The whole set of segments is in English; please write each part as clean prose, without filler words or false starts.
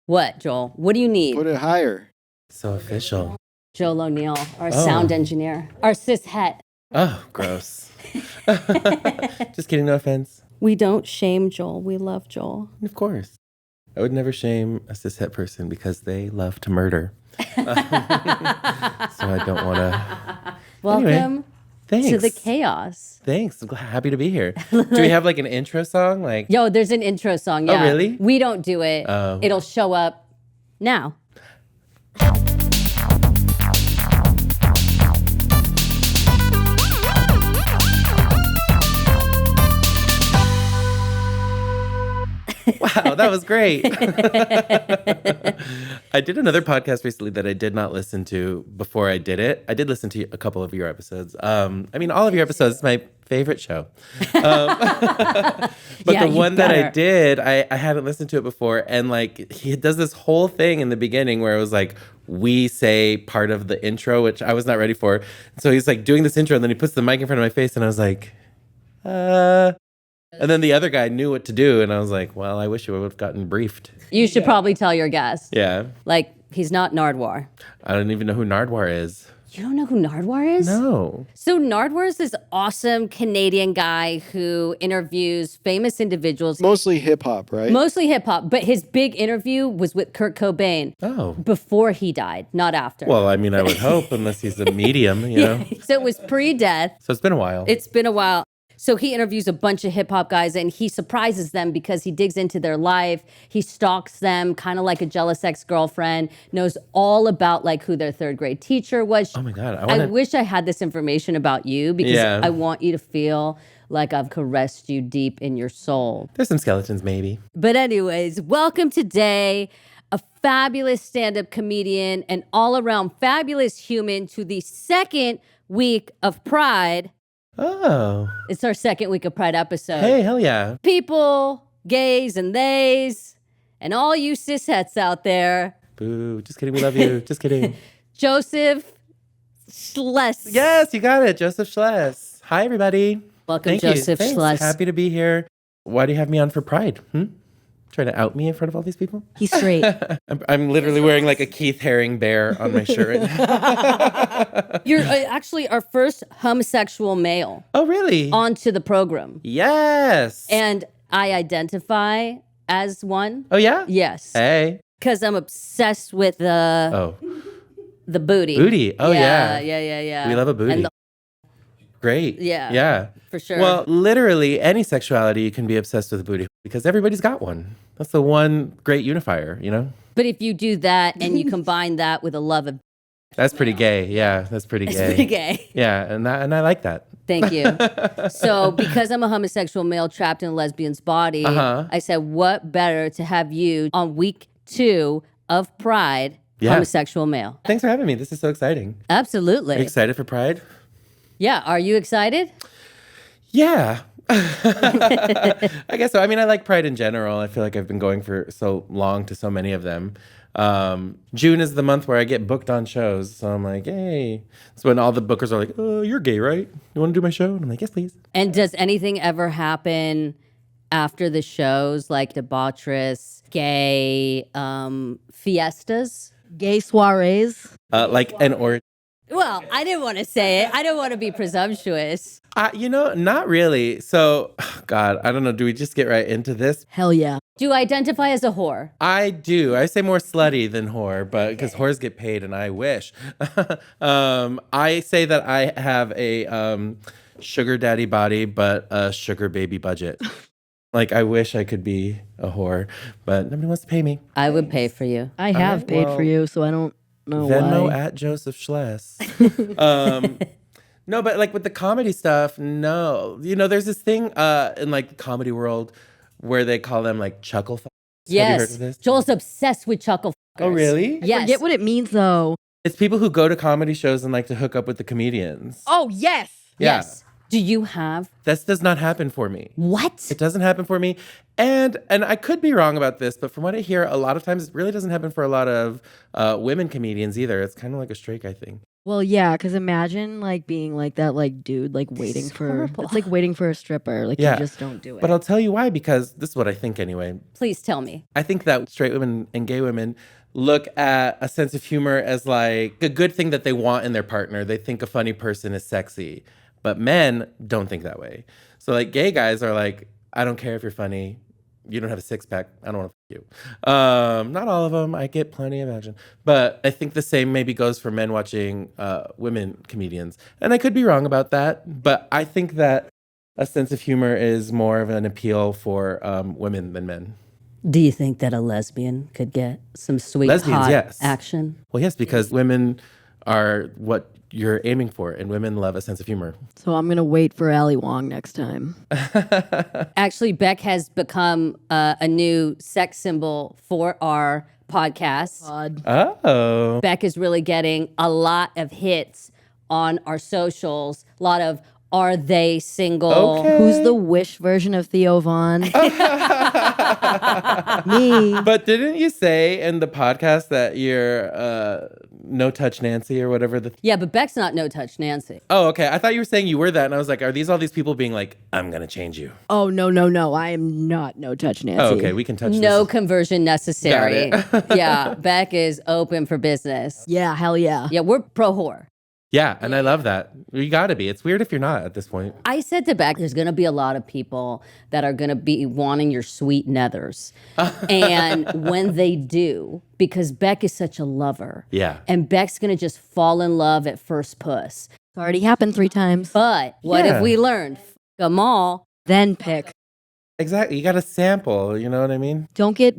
What, Joel? What do you need? Put it higher. So official. Joel O'Neill, our sound engineer, our cis het. Oh, gross. Just kidding, no offense. We don't shame Joel. We love Joel. Of course. I would never shame a cishet person because they love to murder. So I don't want to. Welcome Anyway, thanks. to the chaos. Thanks. I'm happy to be here. Do we have like an intro song? Like, Yo, there's an intro song. Yeah. Oh, really? We don't do it. Oh. It'll show up now. Wow, that was great. I did another podcast recently that I did not listen to before I did it. I did listen to a couple of your episodes. I mean, all of your episodes is my favorite show. But Yeah, the one that I did, I hadn't listened to it before. And like, he does this whole thing in the beginning where it was like, we say part of the intro, which I was not ready for. So he's like doing this intro and then he puts the mic in front of my face and I was like, And then the other guy knew what to do, and I was like, well, I wish you would have gotten briefed. You should probably tell your guest. Yeah. Like, he's not Nardwar. I don't even know who Nardwar is. You don't know who Nardwar is? No. So Nardwar is this awesome Canadian guy who interviews famous individuals. Mostly hip hop, right? Mostly hip hop, but his big interview was with Kurt Cobain. Oh. Before he died, not after. Well, I mean, I would hope, unless he's a medium, you know? So it was pre-death. So it's been a while. It's been a while. So he interviews a bunch of hip hop guys and he surprises them because he digs into their life. He stalks them kind of like a jealous ex-girlfriend, knows all about like who their third grade teacher was. Oh my God. I wish I had this information about you because I want you to feel like I've caressed you deep in your soul. There's some skeletons, maybe. But anyways, welcome today, a fabulous stand-up comedian and all-around fabulous human to the second week of Pride. Oh. It's our second week of Pride episode. Hey, hell yeah. People, gays and theys, and all you cishets out there. Boo. Just kidding. We love you. Just kidding. Joseph Schles. Yes, you got it. Joseph Schles. Hi, everybody. Welcome, Thank Joseph you. Schles. Happy to be here. Why do you have me on for Pride? Trying to out me in front of all these people? He's straight. I'm literally wearing like a Keith Haring bear on my shirt right now. You're actually our first homosexual male Oh, really? onto the program. Yes. And I identify as one. Oh, yeah? Yes. Hey. Because I'm obsessed with the booty. Booty. Oh, yeah. Yeah. We love a booty. And Great. Yeah. Yeah. for sure. Well, literally any sexuality you can be obsessed with booty because everybody's got one. That's the one great unifier, you know? But if you do that and you combine that with a love of... That's pretty gay. Yeah, that's pretty gay. It's pretty gay. Yeah, and I like that. Thank you. So because I'm a homosexual male trapped in a lesbian's body, I said, what better to have you on week 2 of Pride, homosexual male. Thanks for having me. This is so exciting. Absolutely. Are you excited for Pride? Yeah. Are you excited? Yeah. I guess so. I mean, I like Pride in general. I feel like I've been going for so long to so many of them. June is the month where I get booked on shows. So I'm like, hey. It's when all the bookers are like, oh, you're gay, right? You want to do my show? And I'm like, yes, please. And does anything ever happen after the shows, like debaucherous, gay fiestas? Gay soirees? Like an orgy. Well, I didn't want to say it. I don't want to be presumptuous. You know, not really. So, God, I don't know. Do we just get right into this? Hell yeah. Do you identify as a whore? I do. I say more slutty than whore, but because whores get paid and I wish. I say that I have a sugar daddy body, but a sugar baby budget. Like, I wish I could be a whore, but nobody wants to pay me. I would pay for you. I have right, paid well, for you, so I don't know Venmo why. at Joseph Schles. No, but like with the comedy stuff, no. You know, there's this thing in like the comedy world where they call them like chuckle fuckers. Have you heard Yes. of this? Joel's obsessed with chuckle fuckers. Oh, really? Yes. Forget what it means, though. It's people who go to comedy shows and like to hook up with the comedians. Oh, yes. Yeah. Yes. Do you have... This does not happen for me. What? It doesn't happen for me. And I could be wrong about this, but from what I hear, a lot of times it really doesn't happen for a lot of women comedians either. It's kind of like a straight guy thing. Well, yeah, because imagine like being like that, like dude, like waiting is for. horrible. It's like waiting for a stripper. Like Yeah. you just don't do it. But I'll tell you why, because this is what I think anyway. Please tell me. I think that straight women and gay women look at a sense of humor as like a good thing that they want in their partner. They think a funny person is sexy, but men don't think that way. So like gay guys are like, I don't care if you're funny. You don't have a six pack. I don't want to fuck you. Not all of them. I get plenty of action, but I think the same maybe goes for men watching women comedians. And I could be wrong about that, but I think that a sense of humor is more of an appeal for women than men. Do you think that a lesbian could get some sweet, Lesbians, hot yes. action? Well, yes, because women are what you're aiming for, and women love a sense of humor. So I'm gonna wait for Ali Wong next time. Actually, Beck has become a new sex symbol for our podcast. God. Oh. Beck is really getting a lot of hits on our socials. A lot of are they single? Okay. Who's the Wish version of Theo Vaughn? Me. But didn't you say in the podcast that you're No Touch Nancy or whatever the... Yeah, but Beck's not No Touch Nancy. Oh, okay. I thought you were saying you were that, and I was like, are these all these people being like, I'm going to change you? Oh no! I am not No Touch Nancy. Oh, okay. We can touch No this. conversion necessary. Got Yeah, Beck is open for business. Yeah, hell yeah. Yeah, we're pro whore. Yeah, and I love that. You got to be. It's weird if you're not at this point. I said to Beck, there's going to be a lot of people that are going to be wanting your sweet nethers. And when they do, because Beck is such a lover, Yeah. and Beck's going to just fall in love at first puss. It's already happened 3 times. But what Yeah. if we learned? F them all. Then pick. Exactly. You got to sample. You know what I mean? Don't get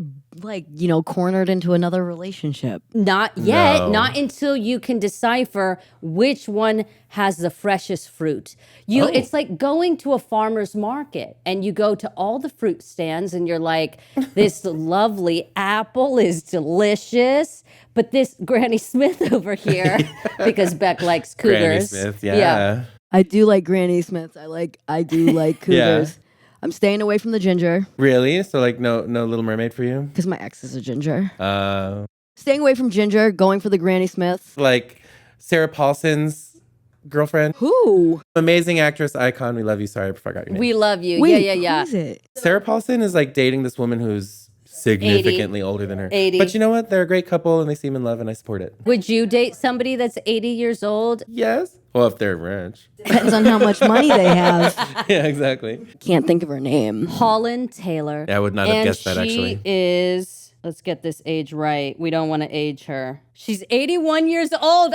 cornered into another relationship. Not yet. No. Not until you can decipher which one has the freshest fruit. Oh. It's like going to a farmer's market and you go to all the fruit stands and you're like, this lovely apple is delicious, but this Granny Smith over here, because Beck likes cougars. Granny Smith, yeah. I do like Granny Smiths. I do like cougars. I'm staying away from the ginger Really? So like no Little Mermaid for you? because my ex is a ginger. Uh, Staying away from ginger, going for the Granny Smiths. like Sarah Paulson's girlfriend. Who? Amazing actress, icon. We love you. Sorry, I forgot your name. We love you. Wait, Yeah. Who is it? Sarah Paulson is like dating this woman who's significantly older than her. 80. But you know what? They're a great couple and they seem in love and I support it. Would you date somebody that's 80 years old? Yes. Well, if they're rich. Depends on how much money they have. Yeah, exactly. Can't think of her name. Holland Taylor. Yeah, I would not have And guessed that, actually. She is, let's get this age right. We don't want to age her. She's 81 years old.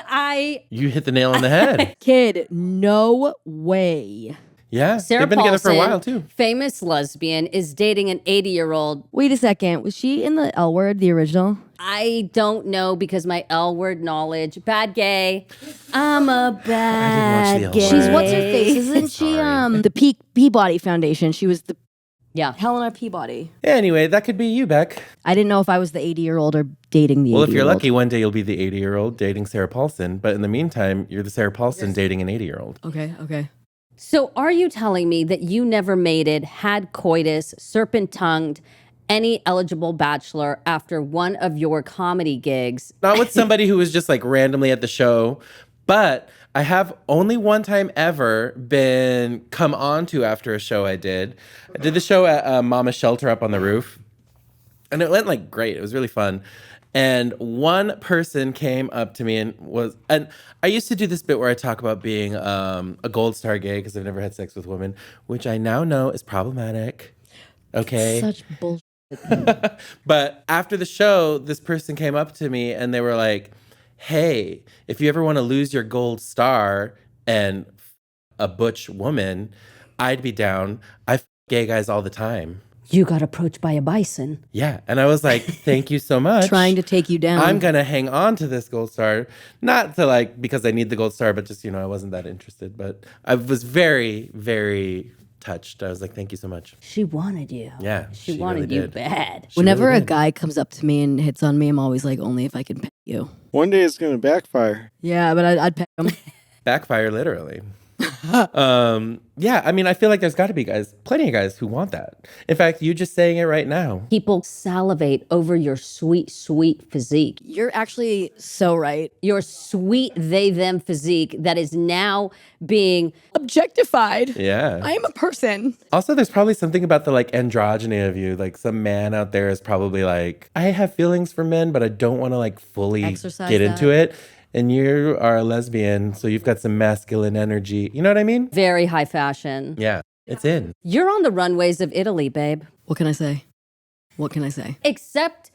You hit the nail on the head. Kid, no way. Yeah. Sarah They've been together for a Paulson, while too. famous lesbian, is dating an 80-year-old. Wait a second. Was she in the L Word, the original? I don't know because my L word knowledge. Bad gay. I'm a bad the L gay. Word. She's what's her face? Isn't she Sorry. the Peabody Foundation? She was the Yeah. Helena Peabody. Anyway, that could be you, Beck. I didn't know if I was the 80-year-old or dating the 80-year-old. Well, if you're lucky, one day you'll be the 80-year-old dating Sarah Paulson. But in the meantime, you're the Sarah Paulson dating an 80-year-old. Okay. So are you telling me that you never mated, had coitus, serpent-tongued any eligible bachelor after one of your comedy gigs? Not with somebody who was just like randomly at the show, but I have only one time ever been come on to after a show I did. I did the show at Mama's Shelter up on the roof, and it went like great. It was really fun. And one person came up to me and I used to do this bit where I talk about being a gold star gay because I've never had sex with women, which I now know is problematic. Okay. Such bullshit. But after the show, this person came up to me and they were like, hey, if you ever want to lose your gold star and a butch woman, I'd be down. I gay guys all the time. You got approached by a bison. Yeah. And I was like, thank you so much. Trying to take you down. I'm going to hang on to this gold star. Not to like, because I need the gold star, but just, I wasn't that interested. But I was very, very touched. I was like, thank you so much. She wanted you. Yeah, She she wanted really you did. bad. Whenever really a did. guy comes up to me and hits on me, I'm always like, only if I can pet you. One day it's going to backfire. Yeah, but I'd pet him. Backfire, literally. Yeah, I mean, I feel like there's got to be plenty of guys who want that. In fact, you just saying it right now. People salivate over your sweet, sweet physique. You're actually so right. Your sweet they them physique that is now being Objectified. Yeah. I am a person. Also, there's probably something about the like androgyny of you. Like some man out there is probably like, I have feelings for men, but I don't want to like fully Exercise get that. into it. And you are a lesbian, so you've got some masculine energy. You know what I mean? very high fashion. Yeah, it's in. You're on the runways of Italy, babe. What can I say? What can I say? Except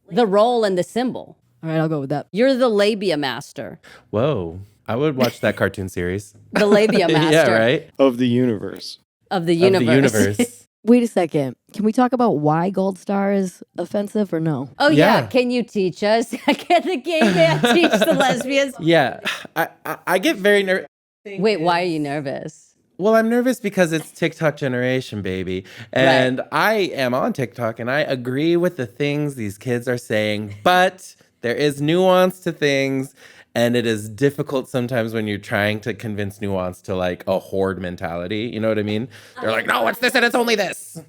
the role and the symbol. All right, I'll go with that. You're the labia master. Whoa. I would watch that cartoon series. The labia master Yeah, right? Of the universe. of the universe. Of the universe. Wait a second. Can we talk about why Gold Star is offensive or no? Oh, yeah. Yeah. Can you teach us? Can the gay man teach the lesbians? Yeah. I get very nervous. Wait, why are you nervous? Well, I'm nervous because it's TikTok generation, baby. And I am on TikTok and I agree with the things these kids are saying, but there is nuance to things. And it is difficult sometimes when you're trying to convince nuance to like a horde mentality. You know what I mean? They're like, no, it's this and it's only this.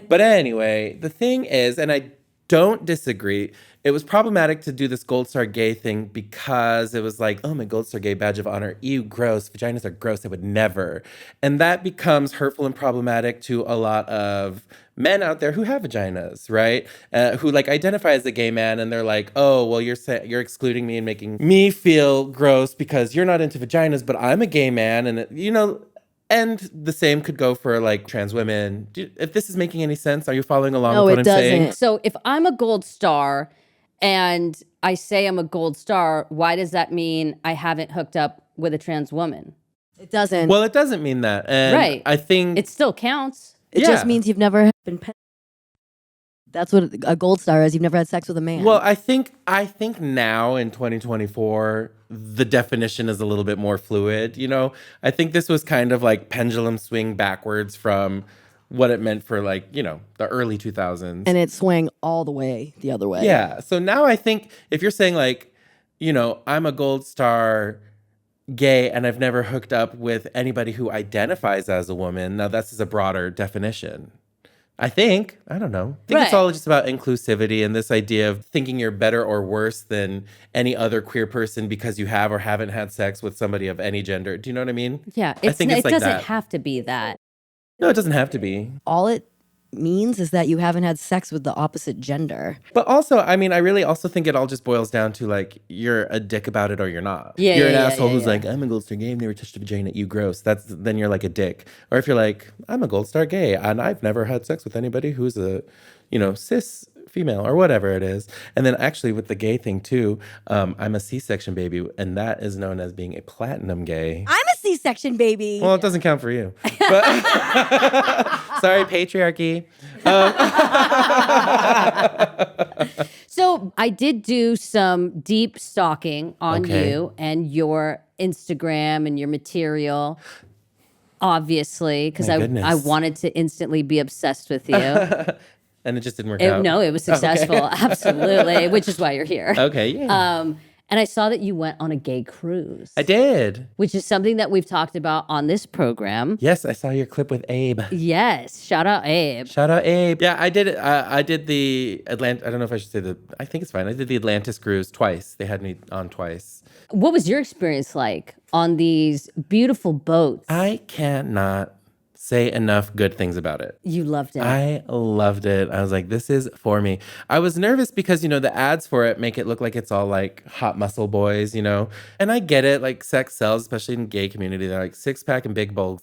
But anyway, the thing is, and I don't disagree, it was problematic to do this Gold Star gay thing because it was like, oh, my Gold Star gay badge of honor. Ew, gross. Vaginas are gross. I would never. And that becomes hurtful and problematic to a lot of men out there who have vaginas, right? Who like identify as a gay man and they're like, oh, well, you're excluding me and making me feel gross because you're not into vaginas, but I'm a gay man. And, and the same could go for like trans women. If this is making any sense, are you following along No, with what it I'm saying? doesn't. So if I'm a gold star and I say I'm a gold star, why does that mean I haven't hooked up with a trans woman? It doesn't. Well, it doesn't mean that. And Right. I think It still counts. it yeah. just means you've never been That's what a Gold Star is. You've never had sex with a man. Well, I think now in 2024, the definition is a little bit more fluid. I think this was kind of like pendulum swing backwards from what it meant for like, the early 2000s. and it swang all the way the other way. Yeah. So now I think if you're saying like, I'm a Gold Star gay and I've never hooked up with anybody who identifies as a woman, now that's a broader definition. I don't know. I think it's Right. all just about inclusivity and this idea of thinking you're better or worse than any other queer person because you have or haven't had sex with somebody of any gender. Do you know what I mean? Yeah. I think it's it like doesn't that. have to be that. No, it doesn't have to be. All it means is that you haven't had sex with the opposite gender. But also, I mean, I really also think it all just boils down to like, you're a dick about it or you're not. Yeah, You're an yeah, asshole yeah, who's yeah. like, I'm a Gold Star gay, I've never touched a vagina, you gross. Then you're like a dick. Or if you're like, I'm a Gold Star gay and I've never had sex with anybody who's a, cis female or whatever it is. And then actually with the gay thing too, I'm a C-section baby and that is known as being a platinum gay. I'm a C-section baby. Well, it doesn't count for you. But sorry, patriarchy. So I did do some deep stalking on Okay. you and your Instagram and your material, obviously, because My I goodness. wanted to instantly be obsessed with you. And it just didn't work out. No, it was successful. Absolutely. Which is why you're here. Okay, yeah. And I saw that you went on a gay cruise, I did. which is something that we've talked about on this program. Yes, I saw your clip with Abe. Yes. Shout out Abe. Shout out Abe. Yeah, I did. I did the I don't know if I should say I think it's fine. I did the Atlantis cruise twice. They had me on twice. What was your experience like on these beautiful boats? I cannot say enough good things about it. You loved it. I loved it. I was like, this is for me. I was nervous because, the ads for it make it look like it's all like hot muscle boys, And I get it, like sex sells, especially in the gay community. They're like six pack and big bulge.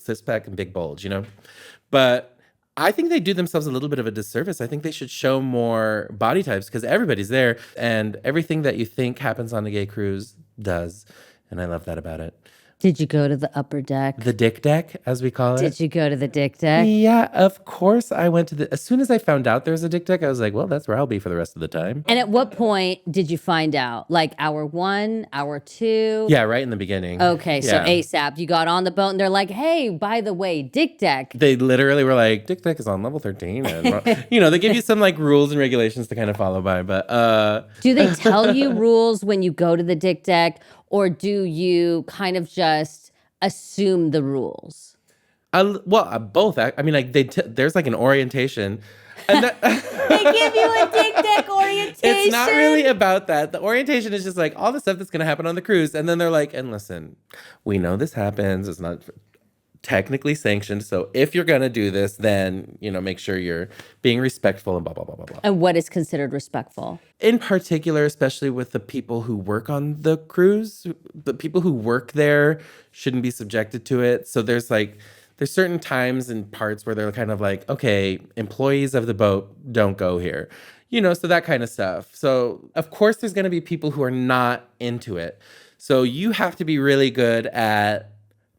But I think they do themselves a little bit of a disservice. I think they should show more body types because everybody's there and everything that you think happens on a gay cruise does. And I love that about it. Did you go to the upper deck? The dick deck, as we call it. Did you go to the dick deck? Yeah, of course I went to as soon as I found out there was a dick deck, I was like, well, that's where I'll be for the rest of the time. And at what point did you find out? Like hour 1, hour 2? Yeah, right in the beginning. Okay, so Yeah. ASAP, you got on the boat and they're like, hey, by the way, dick deck. They literally were like, dick deck is on level 13. And, they give you some like rules and regulations to kind of follow by. But Do they tell you rules when you go to the dick deck? Or do you kind of just assume the rules? Both. I mean, like there's like an orientation, and that, They give you a dick deck orientation. it's not really about that. The orientation is just like all the stuff that's gonna happen on the cruise, and then they're like, and listen, we know this happens. It's not technically sanctioned, so if you're gonna do this, then make sure you're being respectful and blah blah blah blah blah. And what is considered respectful? In particular, especially with the people who work on the cruise, the people who work there shouldn't be subjected to it. So there's certain times and parts where they're kind of like, okay, employees of the boat don't go here, so that kind of stuff. So of course there's going to be people who are not into it. So you have to be really good at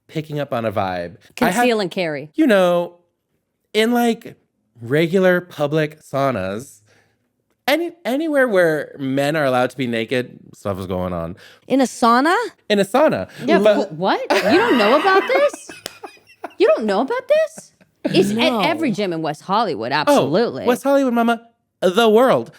picking up on a vibe. Conceal and carry. In like regular public saunas, anywhere where men are allowed to be naked, stuff is going on. In a sauna? In a sauna. Yeah, but what? You don't know about this? You don't know about this? It's at every gym in West Hollywood, absolutely. Oh, West Hollywood, mama, the world.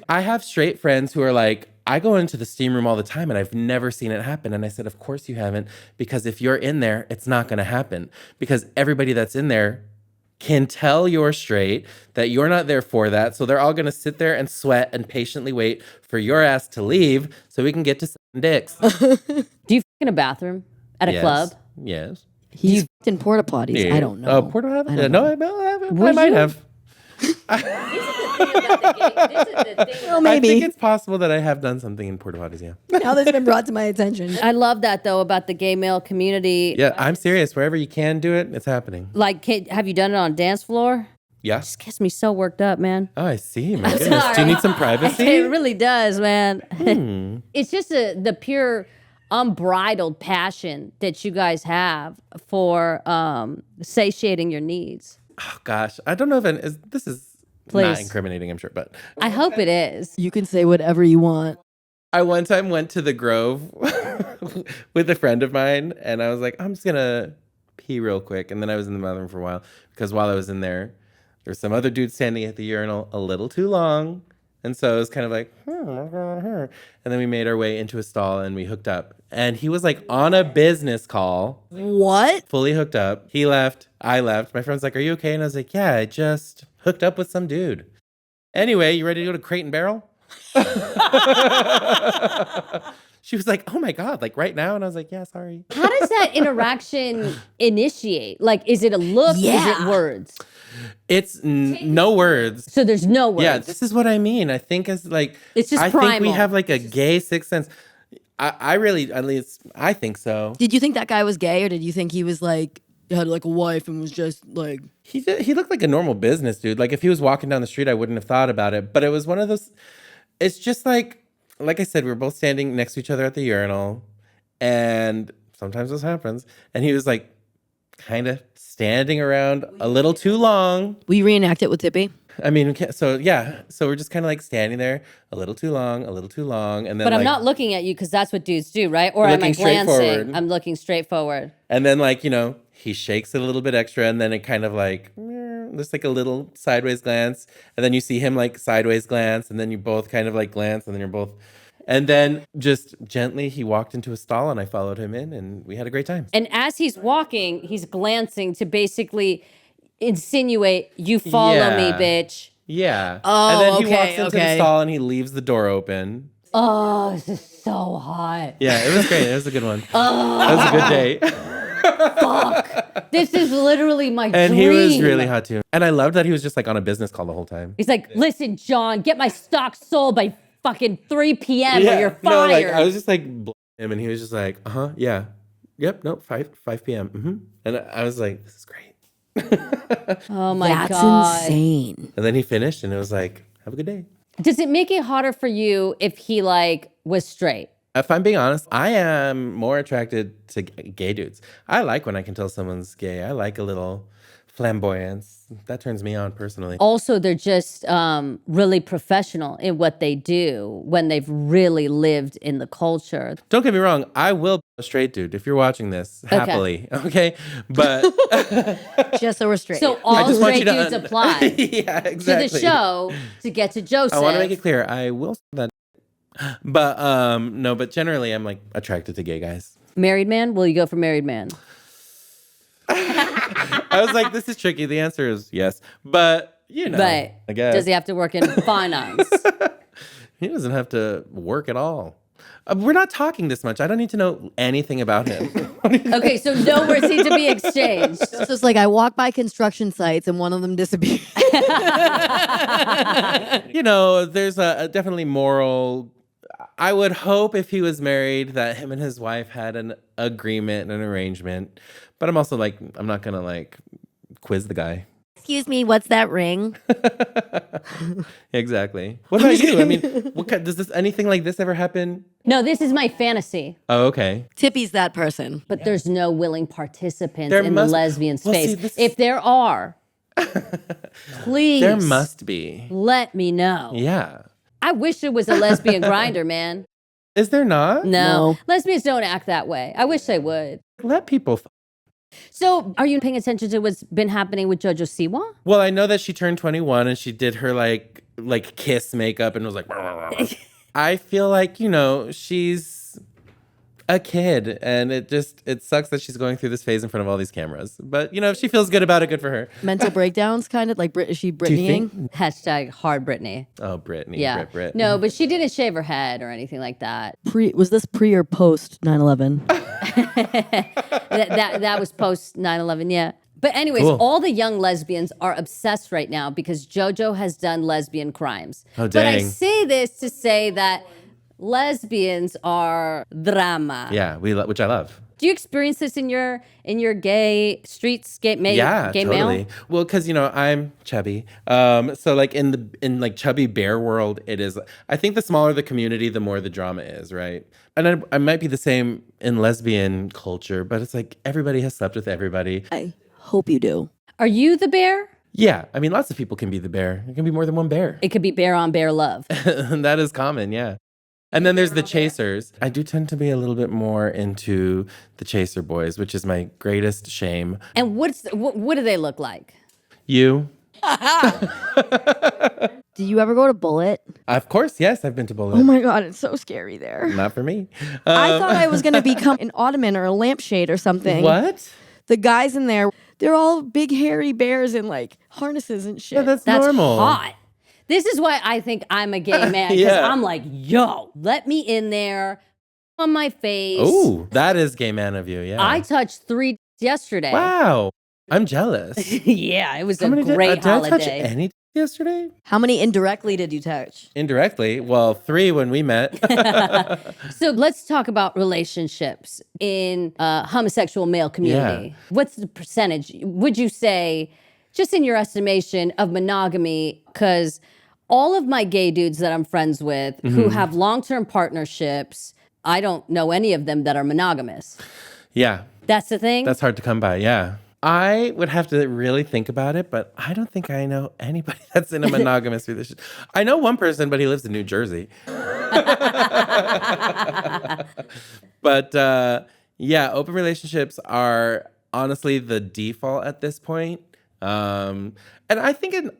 I have straight friends who are like, I go into the steam room all the time and I've never seen it happen. And I said, of course you haven't, because if you're in there, it's not going to happen. Because everybody that's in there can tell you're straight, that you're not there for that. So they're all going to sit there and sweat and patiently wait for your ass to leave so we can get to sucking dicks. Do you f in a bathroom at a club? Yes. He's in porta potties. Yeah. I don't know. Porta potties? I don't know. I might have. Well, maybe. I think it's possible that I have done something in porta potties, yeah. Now that's been brought to my attention. I love that, though, about the gay male community. Yeah, I'm serious. Wherever you can do it, it's happening. Like, have you done it on a dance floor? Yeah. Just gets me so worked up, man. Oh, I see. My goodness. Do you need some privacy? It really does, man. It's just the pure unbridled passion that you guys have for satiating your needs. Oh, gosh. I don't know if this is Please. Not incriminating, I'm sure, but I hope it is. You can say whatever you want. I one time went to the Grove with a friend of mine, and I was like, I'm just going to pee real quick. And then I was in the bathroom for a while, because while I was in there was some other dude standing at the urinal a little too long. And so it was kind of like, and then we made our way into a stall and we hooked up. And he was like on a business call. What? Fully hooked up. He left. I left. My friend's like, are you okay? And I was like, yeah, I just hooked up with some dude. Anyway, you ready to go to Crate and Barrel? She was like, oh my God, like right now? And I was like, yeah, sorry. How does that interaction initiate? Like, is it a look? Yeah. Is it words? It's no words. So there's no words. Yeah, this is what I mean. I think it's like, It's just I think we primal. have like a gay sixth sense. I really, at least, I think so. Did you think that guy was gay, or did you think he was like, had like a wife and was just like... He looked like a normal business dude. Like if he was walking down the street, I wouldn't have thought about it. But it was one of those, it's just like I said, we were both standing next to each other at the urinal. And sometimes this happens. And he was like kind of standing around a little too long. Will you reenact it with Tippy? I mean, so yeah. So we're just kind of like standing there a little too long. And then But I'm not looking at you because that's what dudes do, right? Or am I Looking straight glancing? forward. I'm looking straight forward. And then he shakes it a little bit extra, and then it kind of like, there's like a little sideways glance. And then you see him like sideways glance, and then you both kind of like glance, and then you're both. And then just gently, he walked into a stall, and I followed him in, and we had a great time. And as he's walking, he's glancing to basically insinuate, you follow me, Yeah. bitch. Yeah. Oh, and then he okay, walks into the okay. stall, and he leaves the door open. Oh, this is so hot. Yeah, it was great. It was a good one. That was a good date. Fuck. This is literally my And dream. he was really hot too. And I loved that he was just like on a business call the whole time. He's like, listen, John, get my stock sold by fucking 3 p.m. or you're fired. No, like I was just like him, and he was just like, yeah, yep, no, 5 p.m. And I was like, this is great. Oh my That's God. insane. And then he finished, and it was like, have a good day. Does it make it harder for you if he like was straight? If I'm being honest, I am more attracted to gay dudes. I like when I can tell someone's gay. I like a little flamboyance. That turns me on personally. Also, they're just really professional in what they do when they've really lived in the culture. Don't get me wrong. I will be a straight dude if you're watching this happily. Okay. But Just so we're straight. So I all just want straight you to dudes apply yeah, to exactly. the show to get to Joseph. I want to make it clear. I will say that. But no, but generally I'm like attracted to gay guys. Married man? Will you go for married man? I was like, this is tricky. The answer is yes. But, But I guess. does he have to work in finance? He doesn't have to work at all. We're not talking this much. I don't need to know anything about him. Okay, so no words need to be exchanged. So it's like I walk by construction sites and one of them disappears. There's a definitely moral. I would hope if he was married that him and his wife had an agreement and an arrangement. But I'm also like, I'm not going to like quiz the guy. Excuse me, what's that ring? Exactly. What about you? I mean, does anything like this ever happen? No, this is my fantasy. Oh, okay. Tippy's that person. But there's no willing participants There in must- the lesbian Well, space. see, If there are, please There must be. let me know. Yeah. I wish there was a lesbian grinder, man. Is there not? No. No. Lesbians don't act that way. I wish they would. Let people. So, are you paying attention to what's been happening with Jojo Siwa? Well, I know that she turned 21 and she did her like kiss makeup and was like. I feel like she's a kid, and it sucks that she's going through this phase in front of all these cameras. But if she feels good about it, good for her. Mental breakdowns, kind of like is she Do you Britneying? think? Hashtag hard Britney. Oh, Brittany. Yeah. Brit. No, but she didn't shave her head or anything like that. Was this pre or post 9/11? that was post 9/11, yeah. But anyways, Cool. all the young lesbians are obsessed right now because JoJo has done lesbian crimes. Oh, But I dang. say this to say that lesbians are drama. Yeah, which I love. Do you experience this in your gay streets, gay Yeah, gay totally. male? Well, because I'm chubby. So like in like chubby bear world, it is. I think the smaller the community, the more the drama is, right? And I might be the same in lesbian culture, but it's like everybody has slept with everybody. I hope you do. Are you the bear? Yeah, I mean, lots of people can be the bear. It can be more than one bear. It could be bear on bear love. And that is common, yeah. And then there's the chasers. I do tend to be a little bit more into the chaser boys, which is my greatest shame. And what do they look like? You? Do you ever go to Bullet? Of course, yes, I've been to Bullet. Oh my God, it's so scary there. Not for me. I thought I was going to become an ottoman or a lampshade or something. What? The guys in there, they're all big hairy bears in like harnesses and shit. Yeah, that's That's normal. hot. This is why I think I'm a gay man. Because Yeah. I'm like, yo, let me in there on my face. Oh, that is gay man of you, yeah. I touched 3 yesterday. Wow. I'm jealous. Yeah, it was How a many great did I touch holiday. any yesterday? How many indirectly did you touch? Indirectly. Well, 3 when we met. So let's talk about relationships in homosexual male community. Yeah. What's the percentage, would you say, just in your estimation, of monogamy? Because all of my gay dudes that I'm friends with who have long-term partnerships, I don't know any of them that are monogamous. Yeah. That's the thing? That's hard to come by, yeah. I would have to really think about it, but I don't think I know anybody that's in a monogamous relationship. I know one person, but he lives in New Jersey. But yeah, open relationships are honestly the default at this point. And I think an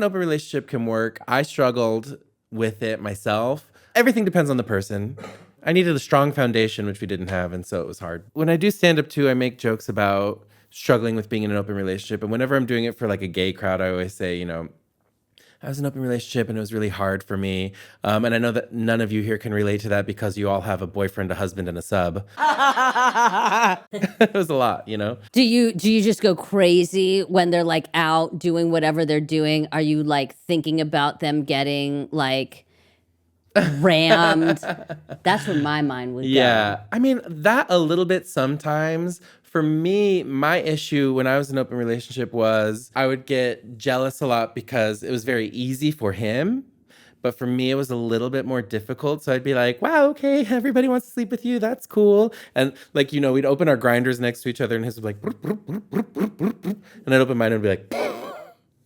open relationship can work. I struggled with it myself. Everything depends on the person. I needed a strong foundation, which we didn't have, and so it was hard. When I do stand up too, I make jokes about struggling with being in an open relationship. And whenever I'm doing it for like a gay crowd, I always say, I was in an open relationship and it was really hard for me. And I know that none of you here can relate to that because you all have a boyfriend, a husband, and a sub. It was a lot, Do you just go crazy when they're like out doing whatever they're doing? Are you like thinking about them getting like rammed? That's where my mind would go. Yeah. I mean, that a little bit sometimes. For me, my issue when I was in an open relationship was I would get jealous a lot because it was very easy for him. But for me, it was a little bit more difficult. So I'd be like, wow, okay, everybody wants to sleep with you. That's cool. And like, we'd open our grinders next to each other and his would be like, and I'd open mine and be like,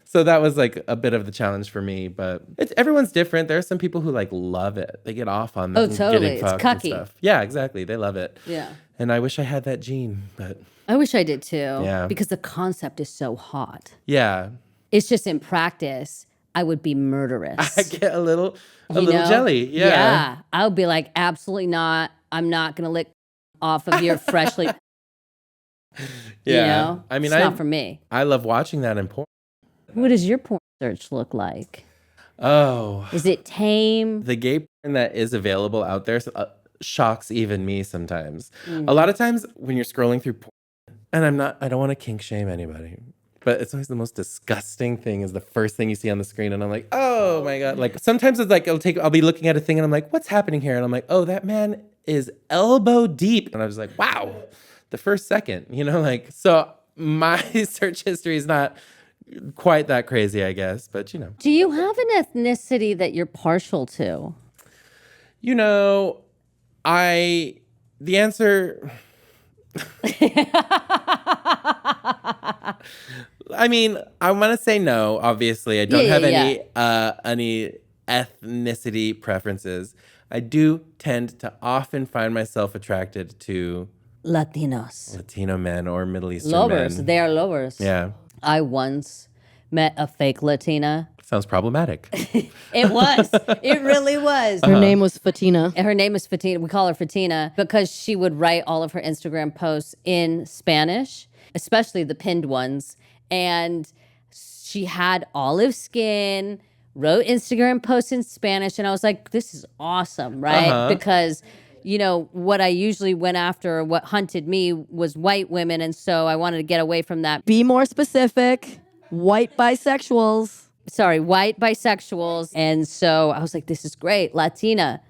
so that was like a bit of the challenge for me. But everyone's different. There are some people who like love it. They get off on Oh, them totally. getting It's fucked and cucky. stuff. Yeah, exactly. They love it. Yeah. And I wish I had that gene, but I wish I did too. Yeah. Because the concept is so hot. yeah, It's just in practice, I would be murderous. I get a little You know? jelly. Yeah. I would be like, absolutely not. I'm not going to lick off of your freshly. Yeah. You know, I mean, it's not for me. I love watching that in porn. What does your porn search look like? Oh, Is it tame? the gay porn that is available out there shocks even me sometimes. A lot of times when you're scrolling through porn, and I don't want to kink shame anybody, but it's always the most disgusting thing is the first thing you see on the screen. And I'm like, oh my God. Like sometimes it's like, I'll be looking at a thing and I'm like, what's happening here? And I'm like, oh, that man is elbow deep. And I was like, wow, the first second, like, so my search history is not quite that crazy, I guess, but Do you have an ethnicity that you're partial to? The answer, I mean, I want to say no, obviously. I don't have any ethnicity preferences. I do tend to often find myself attracted to Latinos. Latino men or Middle Eastern Lovers. men. They are lovers. Yeah. I once met a fake Latina. Sounds problematic. It was. It really was. Her name was Fatina. Her name is Fatina. We call her Fatina because she would write all of her Instagram posts in Spanish, especially the pinned ones. And she had olive skin, wrote Instagram posts in Spanish. And I was like, this is awesome, right? Because, what I usually went after, what hunted me was white women. And so I wanted to get away from that. Be more specific. White bisexuals. White bisexuals. And so I was like, this is great. Latina.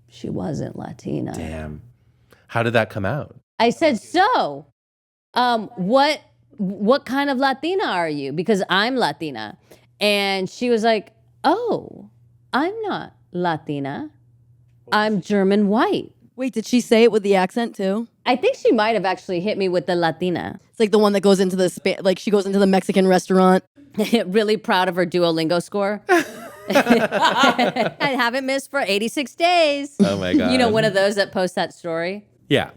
She wasn't Latina. Damn. How did that come out? I said, so, what kind of Latina are you? Because I'm Latina. And she was like, oh, I'm not Latina. I'm German white. Wait, did she say it with the accent too? I think she might have actually hit me with the Latina. It's like the one that goes into she goes into the Mexican restaurant. Really proud of her Duolingo score. I haven't missed for 86 days. Oh my God. One of those that post that story. Yeah.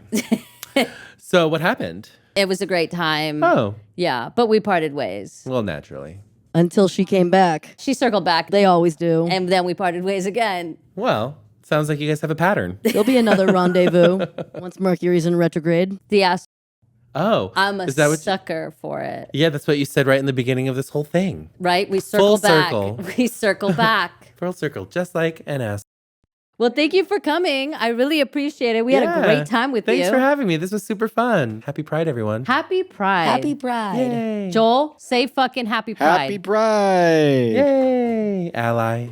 So what happened? It was a great time. Oh. Yeah, but we parted ways. Well, naturally. Until she came back. She circled back. They always do. And then we parted ways again. Well, sounds like you guys have a pattern. There'll be another rendezvous once Mercury's in retrograde. The ass. Oh. I'm a is that sucker for it. Yeah, that's what you said right in the beginning of this whole thing. Right? We circle Full back. circle. We circle back. Full circle, just like an ass. Well, thank you for coming. I really appreciate it. We had a great time with you. Thanks for having me. This was super fun. Happy Pride, everyone. Happy Pride. Happy Pride. Yay. Joel, say fucking Happy Pride. Happy Pride. Yay. Ally.